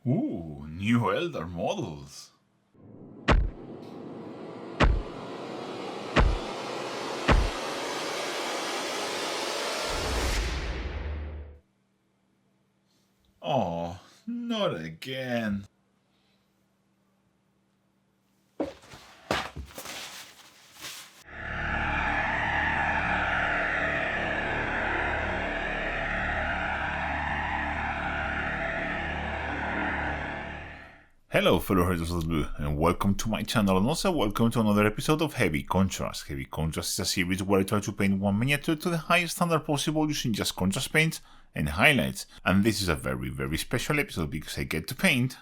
Ooh, new Elder models. Oh, not again. Hello fellow Heroes of the Blue, and welcome to my channel, and also welcome to another episode of Heavy Contrast. Heavy Contrast is a series where I try to paint one miniature to the highest standard possible using just contrast paints and highlights, and this is a very special episode because I get to paint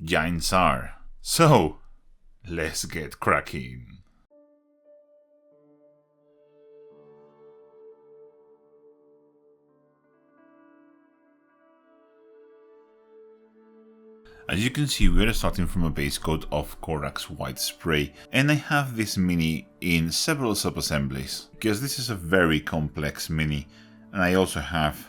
Jain Zar. So, let's get cracking. As you can see, we are starting from a base coat of Corax white spray, and I have this mini in several sub-assemblies, because this is a very complex mini, and I also have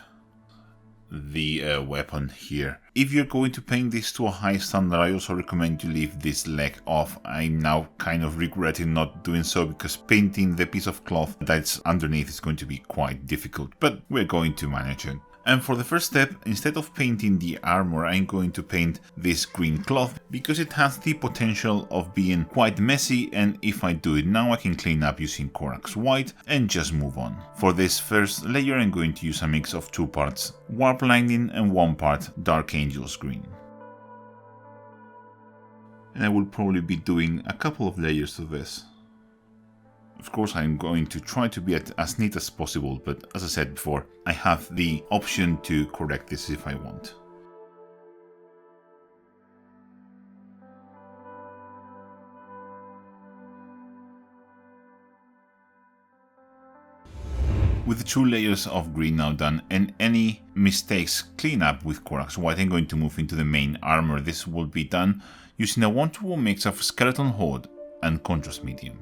the weapon here. If you're going to paint this to a high standard, I also recommend you leave this leg off. I'm now kind of regretting not doing so, because painting the piece of cloth that's underneath is going to be quite difficult, but we're going to manage it. And for the first step, instead of painting the armor, I'm going to paint this green cloth because it has the potential of being quite messy, and if I do it now I can clean up using Corax white and just move on. For this first layer I'm going to use a mix of 2 parts Warp Lightning and 1 part Dark Angels green. And I will probably be doing a couple of layers of this. Of course, I'm going to try to be as neat as possible, but as I said before, I have the option to correct this if I want. With the 2 layers of green now done and any mistakes clean up with Corax white, I'm going to move into the main armor. This will be done using a 1-to-1 mix of Skeleton Horde and Contrast Medium.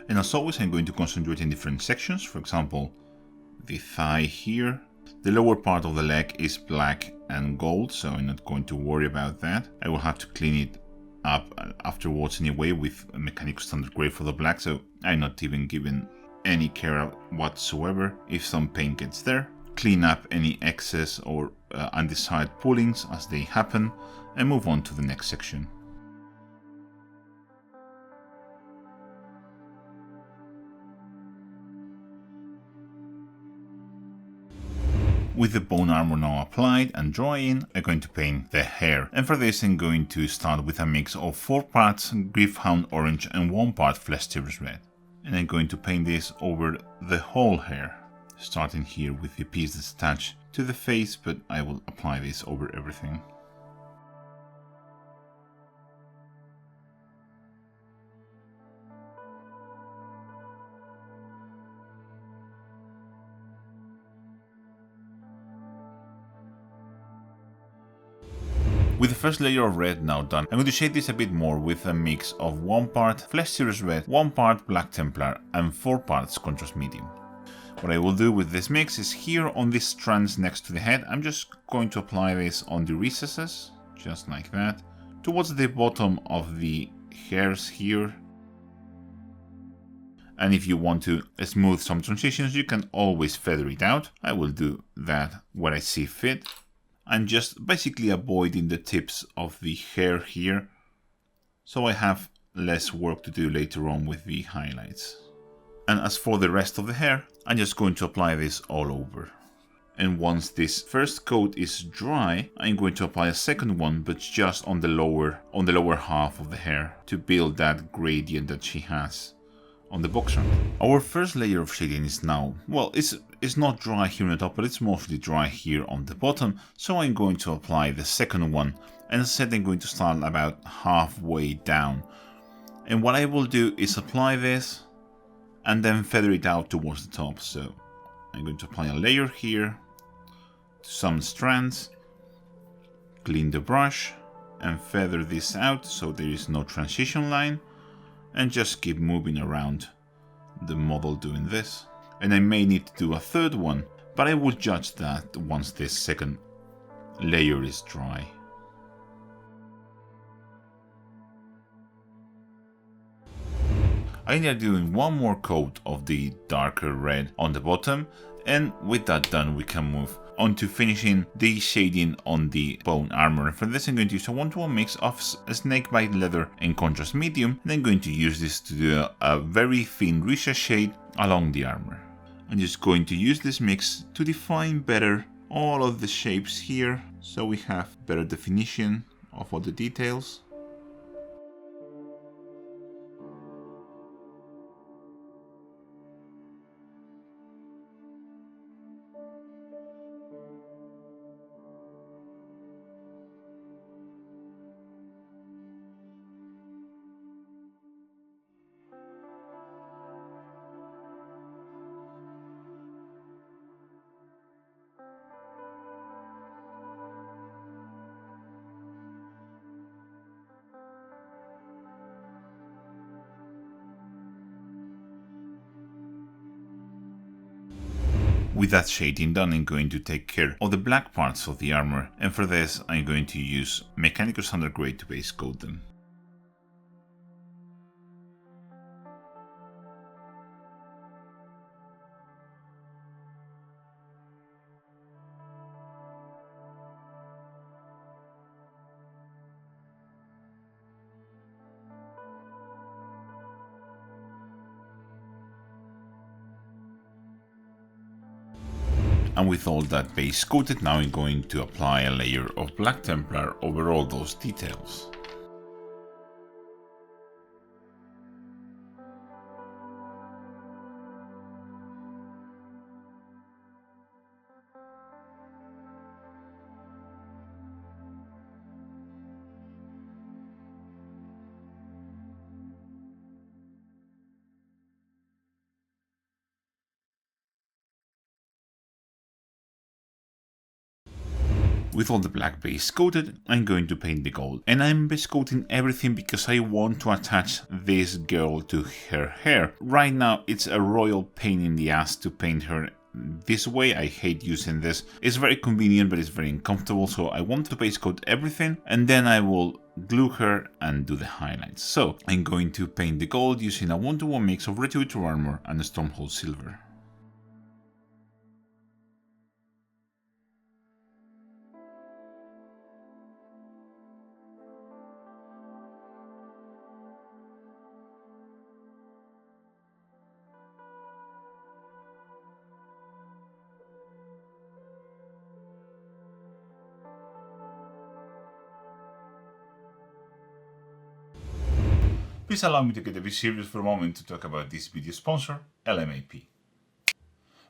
And as always, I'm going to concentrate in different sections. For example, the thigh here. The lower part of the leg is black and gold, so I'm not going to worry about that. I will have to clean it up afterwards anyway with a mechanical standard grade for the black, so I'm not even giving any care whatsoever if some paint gets there. Clean up any excess or undesired pullings as they happen, and move on to the next section. With the bone armor now applied and drying, I'm going to paint the hair. And for this I'm going to start with a mix of 4 parts Gryph-hound orange and 1 part Flesh Tearers red. And I'm going to paint this over the whole hair, starting here with the piece that's attached to the face, but I will apply this over everything. With the first layer of red now done, I'm going to shade this a bit more with a mix of 1 part Flesh Tearers red, 1 part Black Templar and 4 parts Contrast Medium. What I will do with this mix is here on these strands next to the head, I'm just going to apply this on the recesses, just like that, towards the bottom of the hairs here. And if you want to smooth some transitions, you can always feather it out. I will do that where I see fit. I'm just basically avoiding the tips of the hair here, so I have less work to do later on with the highlights. And as for the rest of the hair, I'm just going to apply this all over. And once this first coat is dry, I'm going to apply a second one, but just on the lower half of the hair to build that gradient that she has on the box run. Our first layer of shading is now, well, it's not dry here on the top, but it's mostly dry here on the bottom, so I'm going to apply the second one, and as I said, I'm going to start about halfway down. And what I will do is apply this and then feather it out towards the top. So I'm going to apply a layer here to some strands, clean the brush and feather this out so there is no transition line, and just keep moving around the model doing this. And I may need to do a third one, but I will judge that once this second layer is dry. I ended up doing one more coat of the darker red on the bottom, and with that done we can move on to finishing the shading on the bone armor. And for this I'm going to use a 1-to-1 mix of snakebite leather and contrast medium, and I'm going to use this to do a very thin Risha shade along the armor. I'm just going to use this mix to define better all of the shapes here, so we have better definition of all the details. With that shading done, I'm going to take care of the black parts of the armor, and for this I'm going to use Mechanical Standard Grey to base coat them. And with all that base coated, now I'm going to apply a layer of Black Templar over all those details. With all the black base coated, I'm going to paint the gold. And I'm base coating everything because I want to attach this girl to her hair. Right now it's a royal pain in the ass to paint her this way. I hate using this. It's very convenient but it's very uncomfortable, so I want to base coat everything and then I will glue her and do the highlights. So I'm going to paint the gold using a 1-to-1 mix of Retributor Armor and Stormhold Silver. Please allow me to get a bit serious for a moment to talk about this video sponsor, LMAP.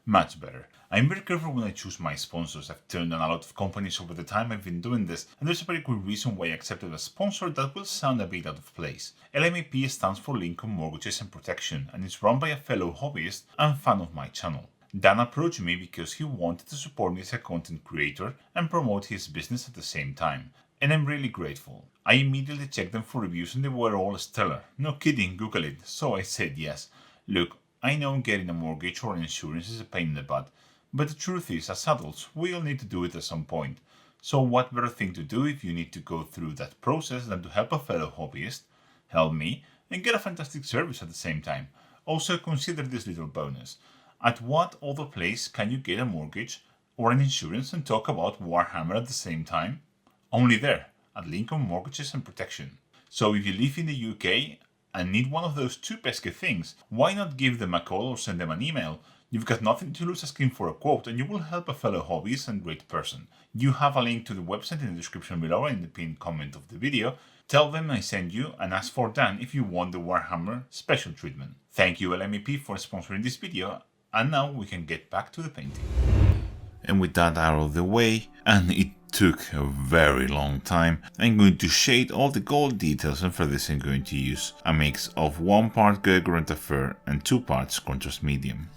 Much better. I'm very careful when I choose my sponsors. I've turned down a lot of companies over the time I've been doing this, and there's a very good reason why I accepted a sponsor that will sound a bit out of place. LMAP stands for Lincoln Mortgages and Protection, and it's run by a fellow hobbyist and fan of my channel. Dan approached me because he wanted to support me as a content creator and promote his business at the same time, and I'm really grateful. I immediately checked them for reviews and they were all stellar. No kidding, Google it. So I said yes. Look, I know getting a mortgage or insurance is a pain in the butt, but the truth is, as adults, we all need to do it at some point. So what better thing to do if you need to go through that process than to help a fellow hobbyist, help me, and get a fantastic service at the same time. Also consider this little bonus. At what other place can you get a mortgage or an insurance and talk about Warhammer at the same time? Only there, at Lincoln Mortgages and Protection. So if you live in the UK and need one of those two pesky things, why not give them a call or send them an email? You've got nothing to lose asking for a quote and you will help a fellow hobbyist and great person. You have a link to the website in the description below and in the pinned comment of the video. Tell them I send you and ask for Dan if you want the Warhammer special treatment. Thank you LMEP for sponsoring this video, and now we can get back to the painting. And with that out of the way, and it took a very long time, I'm going to shade all the gold details, and for this I'm going to use a mix of 1 part Gregor Fur and 2 parts contrast medium.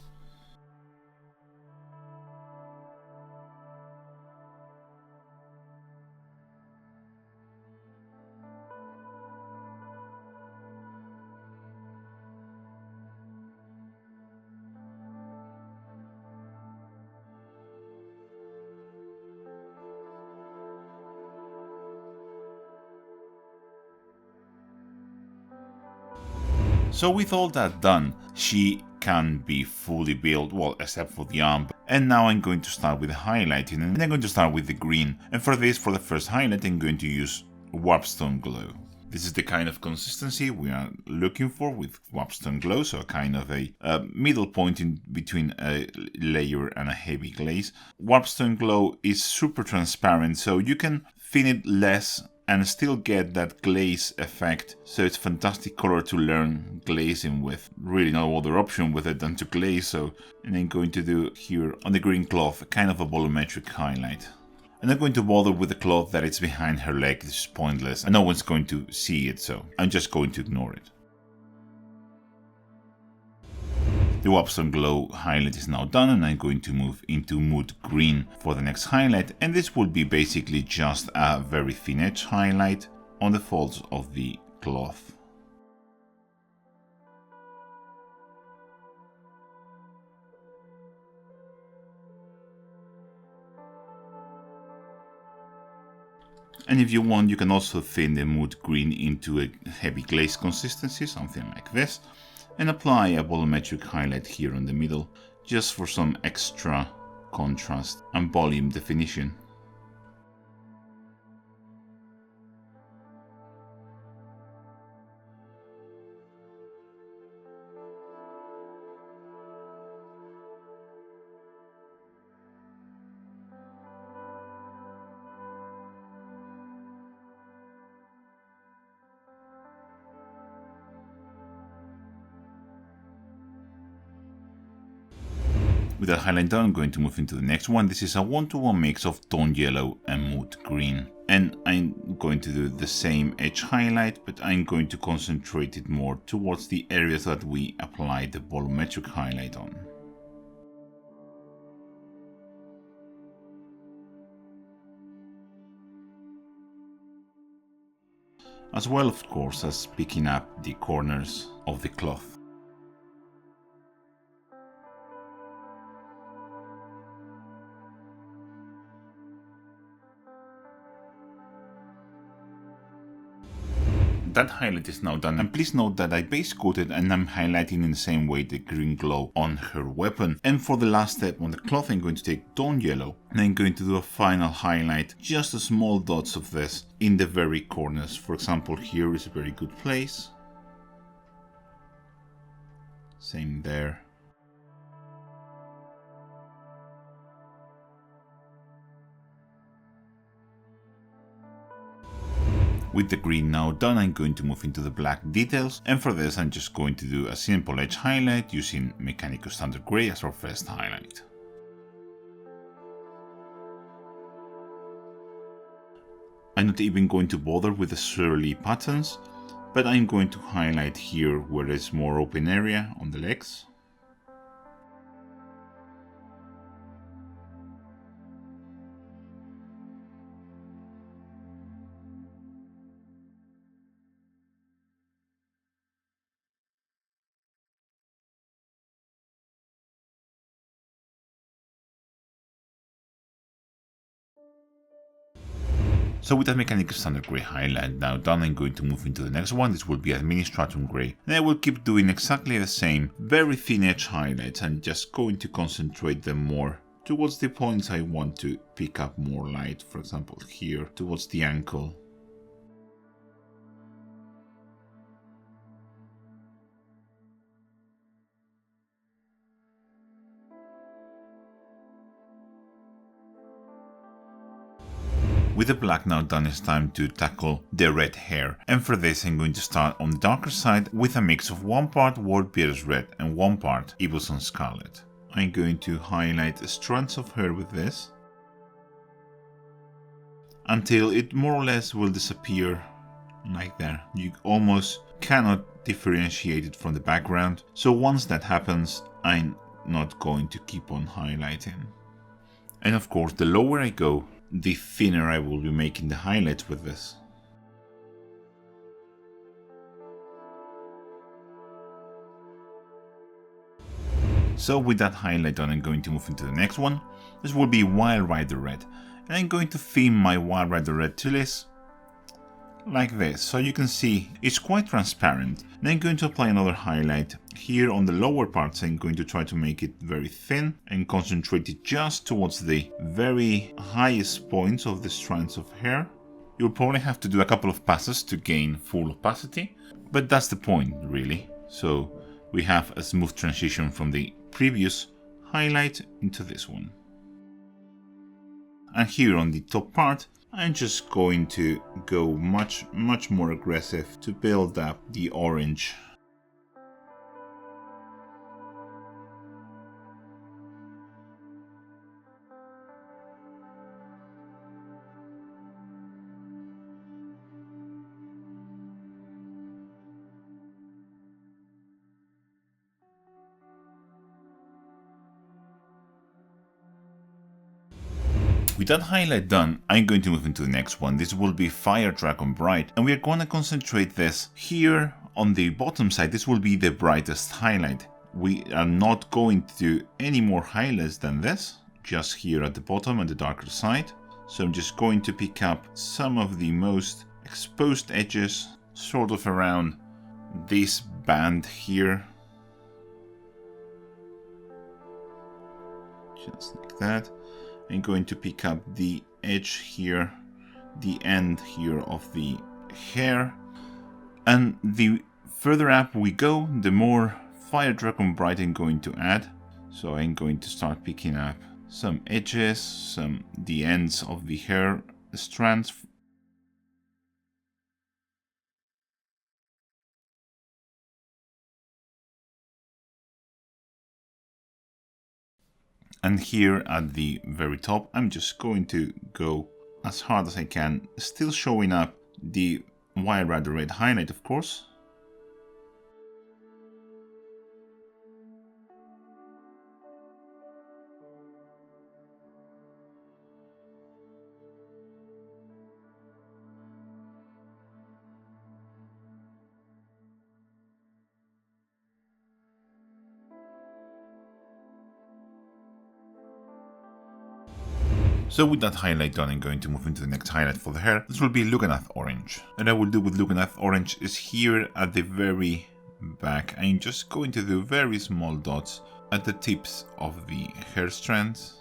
So with all that done, she can be fully built, well, except for the arm. And now I'm going to start with the highlighting, and I'm going to start with the green. And for this, for the first highlight, I'm going to use Warpstone Glow. This is the kind of consistency we are looking for with Warpstone Glow, so a kind of a middle point in between a layer and a heavy glaze. Warpstone Glow is super transparent, so you can thin it less and still get that glaze effect, so it's fantastic color to learn glazing with. Really no other option with it than to glaze, so and I'm going to do here on the green cloth kind of a volumetric highlight. I'm not going to bother with the cloth that it's behind her leg, this is pointless, and no one's going to see it, so I'm just going to ignore it. The Warpstone Glow highlight is now done, and I'm going to move into Mood Green for the next highlight, and this will be basically just a very thin edge highlight on the folds of the cloth. And if you want, you can also thin the Mood Green into a heavy glaze consistency, something like this, and apply a volumetric highlight here in the middle, just for some extra contrast and volume definition. With that highlight done, I'm going to move into the next one. This is a 1-to-1 mix of Tone Yellow and Mood Green. And I'm going to do the same edge highlight, but I'm going to concentrate it more towards the areas that we applied the volumetric highlight on. As well, of course, as picking up the corners of the cloth. That highlight is now done, and please note that I base coated and I'm highlighting in the same way the green glow on her weapon. And for the last step on the cloth, I'm going to take Tone Yellow and I'm going to do a final highlight, just a small dots of this in the very corners. For example, here is a very good place. Same there. With the green now done, I'm going to move into the black details, and for this I'm just going to do a simple edge highlight using Mechanical Standard Grey as our first highlight. I'm not even going to bother with the swirly patterns, but I'm going to highlight here where there's more open area on the legs. So with that Mechanical Standard Grey highlight now done, I'm going to move into the next one. This will be Administratum Grey. And I will keep doing exactly the same, very thin edge highlights, and just going to concentrate them more towards the points I want to pick up more light. For example, here, towards the ankle. With the black now done, it's time to tackle the red hair, and for this I'm going to start on the darker side with a mix of 1 part World Beaters Red and 1 part Evilson Scarlet. I'm going to highlight strands of hair with this until it more or less will disappear like there. You almost cannot differentiate it from the background, so once that happens I'm not going to keep on highlighting. And of course, the lower I go, the thinner I will be making the highlights with this. So with that highlight done, I'm going to move into the next one. This will be Wild Rider Red, and I'm going to theme my Wild Rider Red till it's like this. So you can see it's quite transparent. Then I'm going to apply another highlight here on the lower parts. I'm going to try to make it very thin and concentrate it just towards the very highest points of the strands of hair. You'll probably have to do a couple of passes to gain full opacity, but that's the point really. So we have a smooth transition from the previous highlight into this one. And here on the top part, I'm just going to go much more aggressive to build up the orange. With that highlight done, I'm going to move into the next one. This will be Fire Dragon Bright, and we're going to concentrate this here on the bottom side. This will be the brightest highlight. We are not going to do any more highlights than this, just here at the bottom and the darker side. So I'm just going to pick up some of the most exposed edges, sort of around this band here. Just like that. I'm going to pick up the edge here, the end here of the hair, and the further up we go, the more Fire Dragon Bright I'm going to add. So I'm going to start picking up some edges, the ends of the hair strands. And here at the very top, I'm just going to go as hard as I can, still showing up the Wild Rider Red highlight, of course. So with that highlight done, I'm going to move into the next highlight for the hair. This will be Lugganath Orange. And I will do with Lugganath Orange is here at the very back. I'm just going to do very small dots at the tips of the hair strands.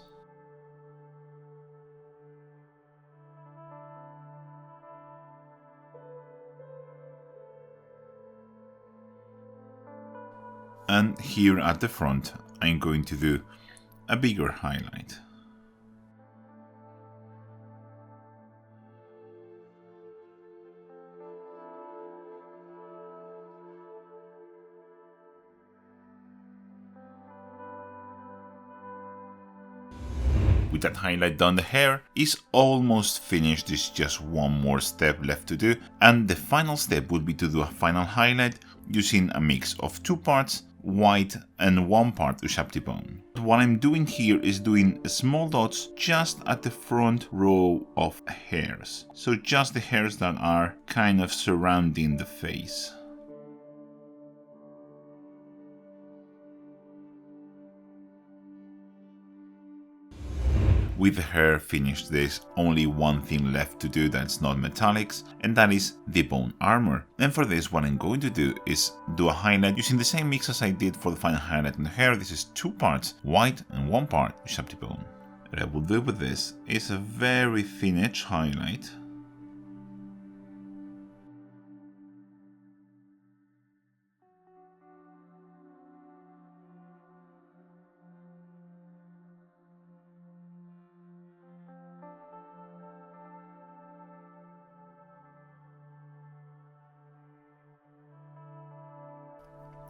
And here at the front, I'm going to do a bigger highlight. With that highlight done, the hair is almost finished. There's just one more step left to do, and the final step would be to do a final highlight using a mix of two parts white and one part Ushabti bone. What I'm doing here is doing small dots just at the front row of hairs, so just the hairs that are kind of surrounding the face. With the hair finished, there's only one thing left to do that's not metallics, and that is the bone armor. And for this, what I'm going to do is do a highlight using the same mix as I did for the final highlight in the hair. This is two parts white and one part Ushabti bone. What I will do with this is a very thin edge highlight.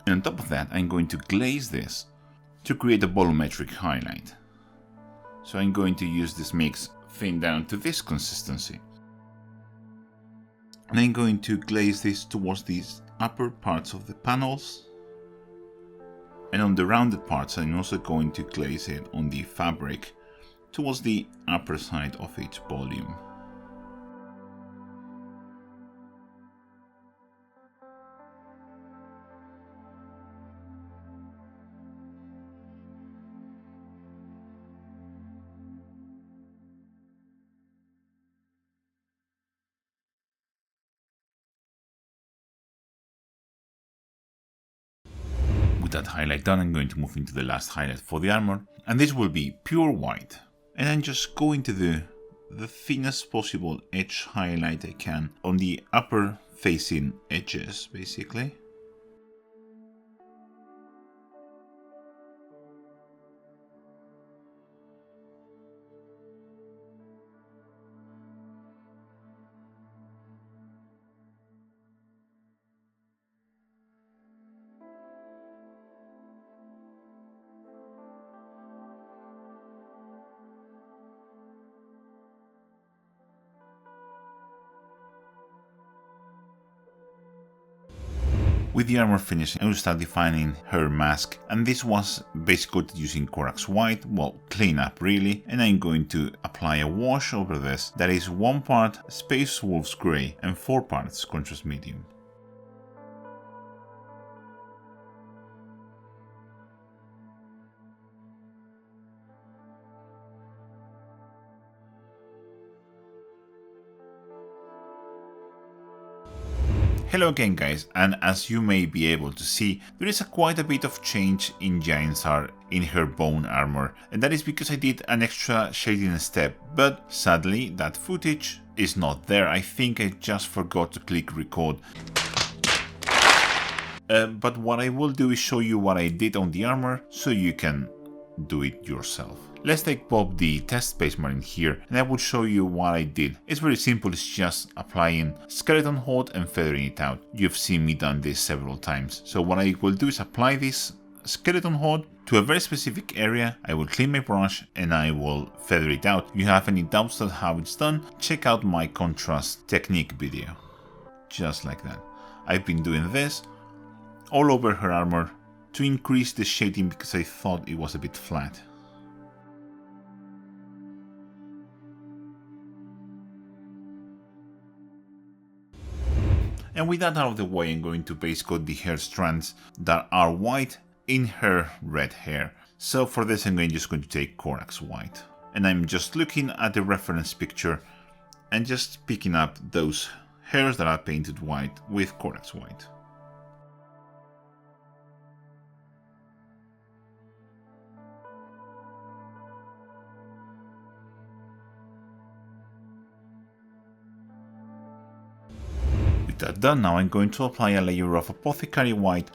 And on top of that, I'm going to glaze this to create a volumetric highlight. So I'm going to use this mix thin down to this consistency. And I'm going to glaze this towards these upper parts of the panels. And on the rounded parts, I'm also going to glaze it on the fabric towards the upper side of each volume. With that highlight done, I'm going to move into the last highlight for the armor, and this will be pure white. And I'm just going to do the thinnest possible edge highlight I can on the upper facing edges, basically. With the armor finished, I will start defining her mask, and this was base coated using Corax White, well, clean up really, and I'm going to apply a wash over this that is 1 part Space Wolf's Grey and 4 parts Contrast Medium. Hello again guys, and as you may be able to see, there is quite a bit of change in Jain Zar in her bone armor, and that is because I did an extra shading step, but sadly that footage is not there. I think I just forgot to click record. But what I will do is show you what I did on the armor so you can do it yourself. Let's take Bob the test Space Marine here, and I will show you what I did. It's very simple, it's just applying skeleton hold and feathering it out. You've seen me done this several times. So what I will do is apply this skeleton hold to a very specific area. I will clean my brush and I will feather it out. If you have any doubts on how it's done, check out my contrast technique video. Just like that. I've been doing this all over her armor to increase the shading because I thought it was a bit flat. And with that out of the way, I'm going to base coat the hair strands that are white in her red hair. So for this, I'm just going to take Corax White. And I'm just looking at the reference picture and just picking up those hairs that are painted white with Corax White. That done, now I'm going to apply a layer of Apothecary White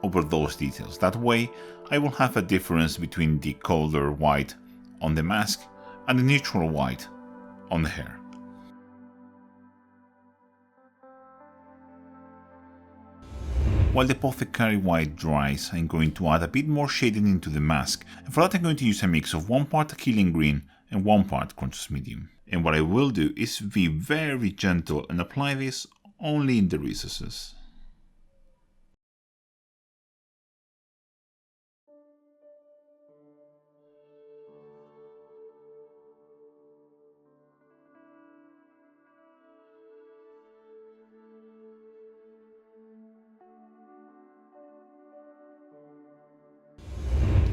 over those details. That way I will have a difference between the color white on the mask and the neutral white on the hair. While the Apothecary White dries, I'm going to add a bit more shading into the mask, and for that I'm going to use a mix of 1 part Achillean Green and 1 part Contrast Medium. And what I will do is be very gentle and apply this only in the recesses.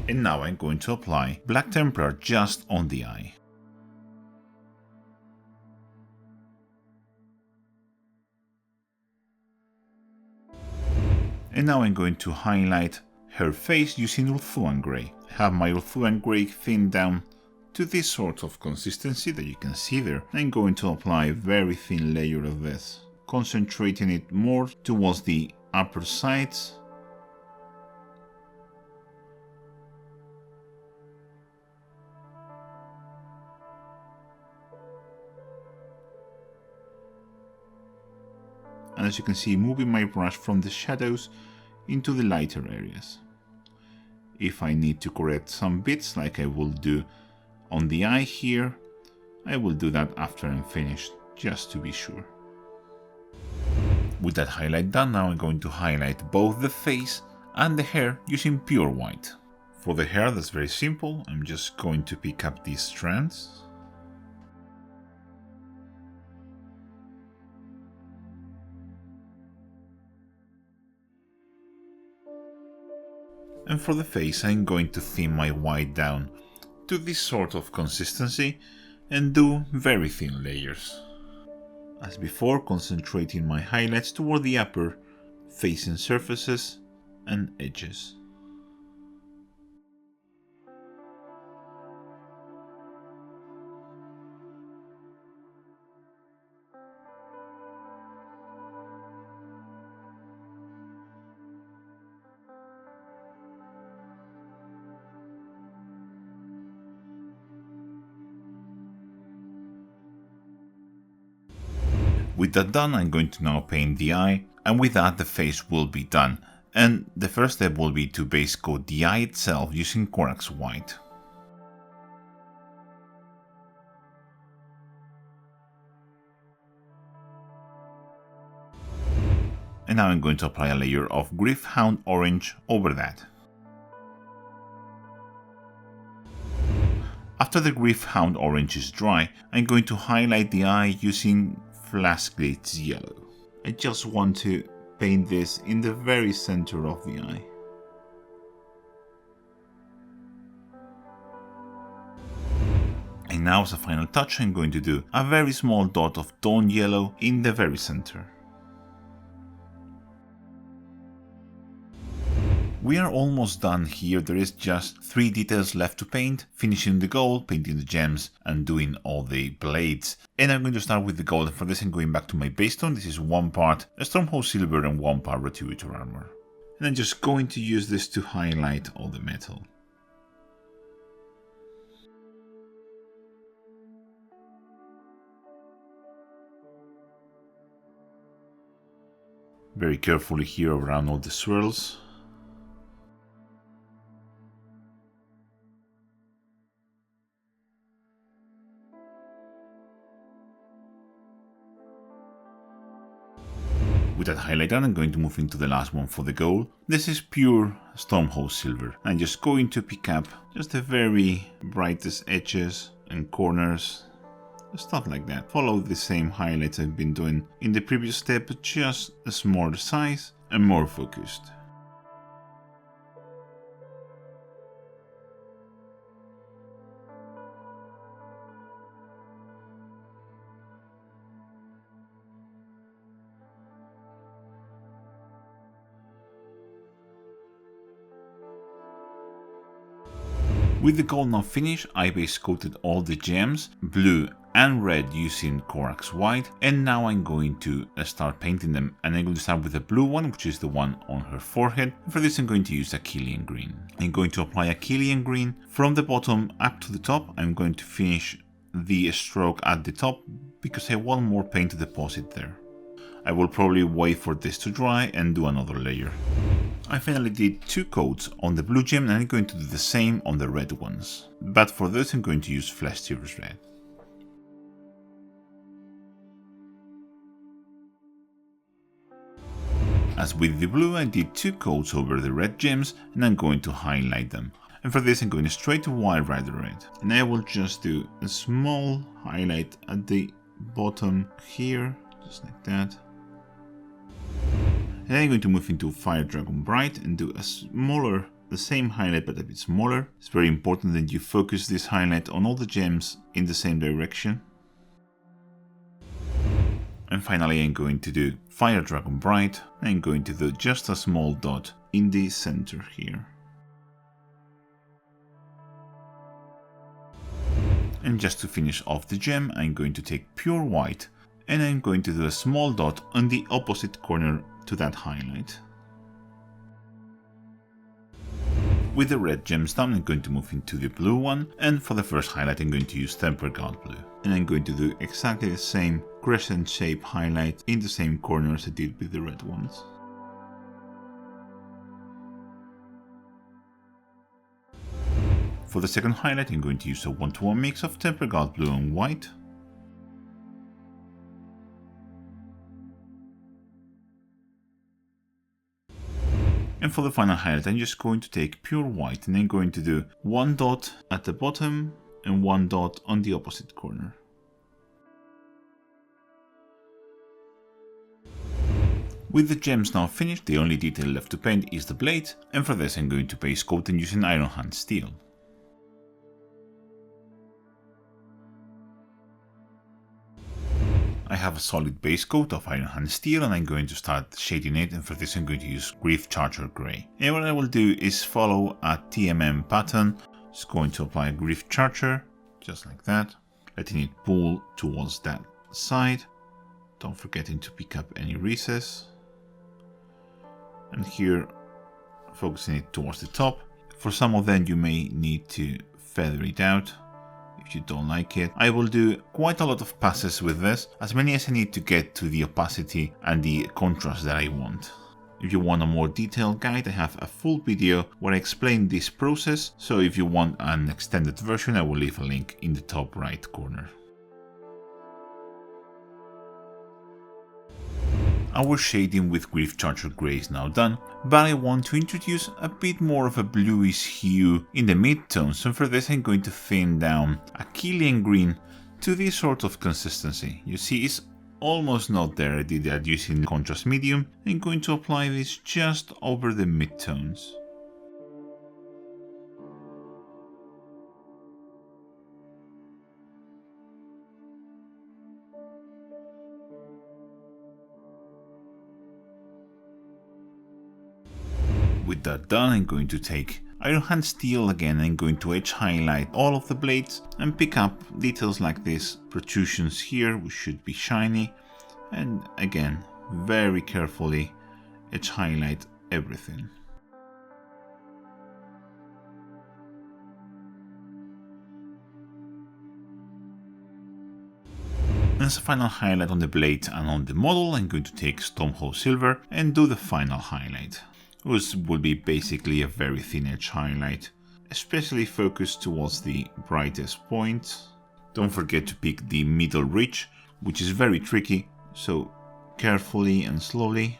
And now I'm going to apply Black Templar just on the eye. And now I'm going to highlight her face using Ulthuan Grey. I have my Ulthuan Grey thinned down to this sort of consistency that you can see there. I'm going to apply a very thin layer of this, concentrating it more towards the upper sides. And as you can see, moving my brush from the shadows into the lighter areas. If I need to correct some bits, like I will do on the eye here, I will do that after I'm finished, just to be sure. With that highlight done, now I'm going to highlight both the face and the hair using pure white. For the hair, that's very simple. I'm just going to pick up these strands. And for the face, I'm going to thin my white down to this sort of consistency and do very thin layers. As before, concentrating my highlights toward the upper facing surfaces and edges. With that done, I'm going to now paint the eye, and with that the face will be done. And the first step will be to base coat the eye itself using Corax White. And now I'm going to apply a layer of Gryph-hound Orange over that. After the Gryph-hound Orange is dry, I'm going to highlight the eye using Flask Glitz Yellow. I just want to paint this in the very center of the eye. And now as a final touch, I'm going to do a very small dot of Dawn Yellow in the very center. We are almost done here, there is just 3 details left to paint, finishing the gold, painting the gems, and doing all the blades. And I'm going to start with the gold, and for this I'm going back to my base tone. This is 1 part Stormhold Silver and 1 part Retributor Armor. And I'm just going to use this to highlight all the metal. Very carefully here around all the swirls. With that highlight done, I'm going to move into the last one for the gold. This is pure Stormhold Silver. I'm just going to pick up just the very brightest edges and corners, stuff like that. Follow the same highlights I've been doing in the previous step, but just a smaller size and more focused. With the gold now finished, I base coated all the gems, blue and red using Corax White, and now I'm going to start painting them. And I'm going to start with the blue one, which is the one on her forehead. And for this I'm going to use Achillean Green. I'm going to apply Achillean Green from the bottom up to the top. I'm going to finish the stroke at the top because I want more paint to deposit there. I will probably wait for this to dry and do another layer. I finally did 2 coats on the blue gem, and I'm going to do the same on the red ones. But for this I'm going to use Flesh Tearers Red. As with the blue, I did 2 coats over the red gems, and I'm going to highlight them. And for this I'm going straight to Wild Rider Red. And I will just do a small highlight at the bottom here, just like that. And I'm going to move into Fire Dragon Bright and do the same highlight but a bit smaller. It's very important that you focus this highlight on all the gems in the same direction. And finally I'm going to do Fire Dragon Bright. I'm going to do just a small dot in the center here. And just to finish off the gem, I'm going to take pure white and I'm going to do a small dot on the opposite corner to that highlight. With the red gems done, I'm going to move into the blue one, and for the first highlight I'm going to use Temper Gold Blue. And I'm going to do exactly the same crescent shape highlight in the same corner as I did with the red ones. For the second highlight I'm going to use a 1-to-1 mix of Temper Gold Blue and white. And for the final highlight, I'm just going to take pure white and I'm going to do 1 dot at the bottom and 1 dot on the opposite corner. With the gems now finished, the only detail left to paint is the blade, and for this I'm going to base coat them using Iron Hand Steel. I have a solid base coat of Iron Hand Steel and I'm going to start shading it, and for this I'm going to use Gryph Charger Grey. And what I will do is follow a TMM pattern. Just going to apply a Gryph Charger, just like that, letting it pull towards that side, don't forgetting to pick up any recess. And here, focusing it towards the top. For some of them you may need to feather it out. if you don't like it. I will do quite a lot of passes with this, as many as I need to get to the opacity and the contrast that I want. If you want a more detailed guide, I have a full video where I explain this process, so if you want an extended version, I will leave a link in the top right corner. Our shading with Grief Charger Grey is now done, but I want to introduce a bit more of a bluish hue in the midtones, and for this I'm going to thin down a Killian green to this sort of consistency. You see, it's almost not there. I did that using the contrast medium. I'm going to apply this just over the midtones. With that done, I'm going to take Iron Hand Steel again. I'm going to edge highlight all of the blades and pick up details like this, protrusions here which should be shiny, and again very carefully edge highlight everything. As a final highlight on the blade and on the model, I'm going to take Stormhold Silver and do the final highlight. This will be basically a very thin edge highlight, especially focused towards the brightest point. Don't forget to pick the middle ridge, which is very tricky, so carefully and slowly.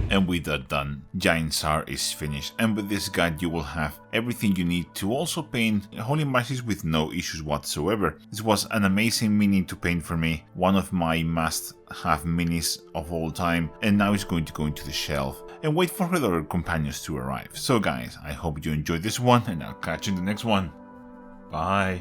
And with that done, Jain Zar is finished, and with this guide you will have everything you need to also paint Howling Banshees with no issues whatsoever. This was an amazing mini to paint for me, one of my must-have minis of all time, and now it's going to go into the shelf and wait for other companions to arrive. So guys, I hope you enjoyed this one, and I'll catch you in the next one. Bye!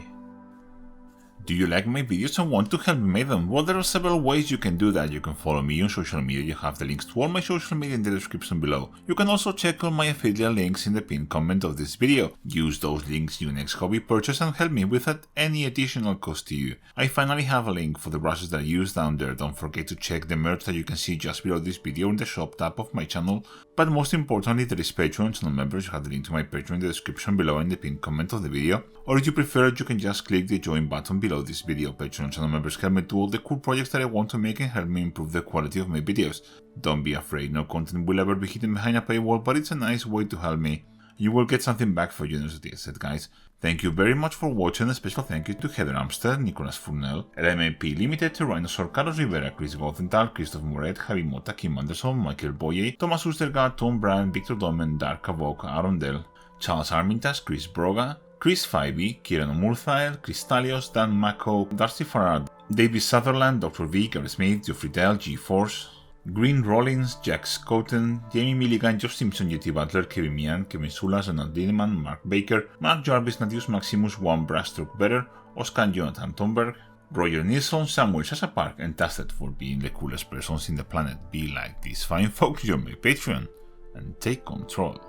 Do you like my videos and want to help me make them? Well, there are several ways you can do that. You can follow me on social media. You have the links to all my social media in the description below. You can also check all my affiliate links in the pinned comment of this video. Use those links in your next hobby purchase and help me without any additional cost to you. I finally have a link for the brushes that I use down there. Don't forget to check the merch that you can see just below this video in the shop tab of my channel. But most importantly, there is Patreon channel members. You have the link to my Patreon in the description below in the pinned comment of the video. Or if you prefer, you can just click the join button below this video. Patreon channel members help me do all the cool projects that I want to make and help me improve the quality of my videos. Don't be afraid, no content will ever be hidden behind a paywall, but it's a nice way to help me. You will get something back for your generosity, as said, guys. Thank you very much for watching. A special thank you to Heather Amster, Nicolas Fournel, LMP Limited, Tyrannosaur, Carlos Rivera, Chris Gothenthal, Christoph Moret, Javi Mota, Kim Anderson, Michael Boye, Thomas Ustergaard, Tom Brand, Victor Domen, Dark Avok, Aaron Dell, Charles Armitage, Chris Broga, Chris Fyvie, Kieran Murthael, Chris Talios, Dan Mako, Darcy Farad, David Sutherland, Dr. V, Gary Smith, Geoffrey Dell, G-Force, Green Rollins, Jack Scoten, Jamie Milligan, Josh Simpson, Yeti Butler, Kevin Mian, Kevin Sulas, Donald Dineman, Mark Baker, Mark Jarvis, Nadius Maximus, One Brastroke Better, Oscar and Jonathan Thunberg, Roger Nilsson, Samuel Sasa Park, and Tasted for being the coolest persons in the planet. Be like these fine folks, join my Patreon, and take control.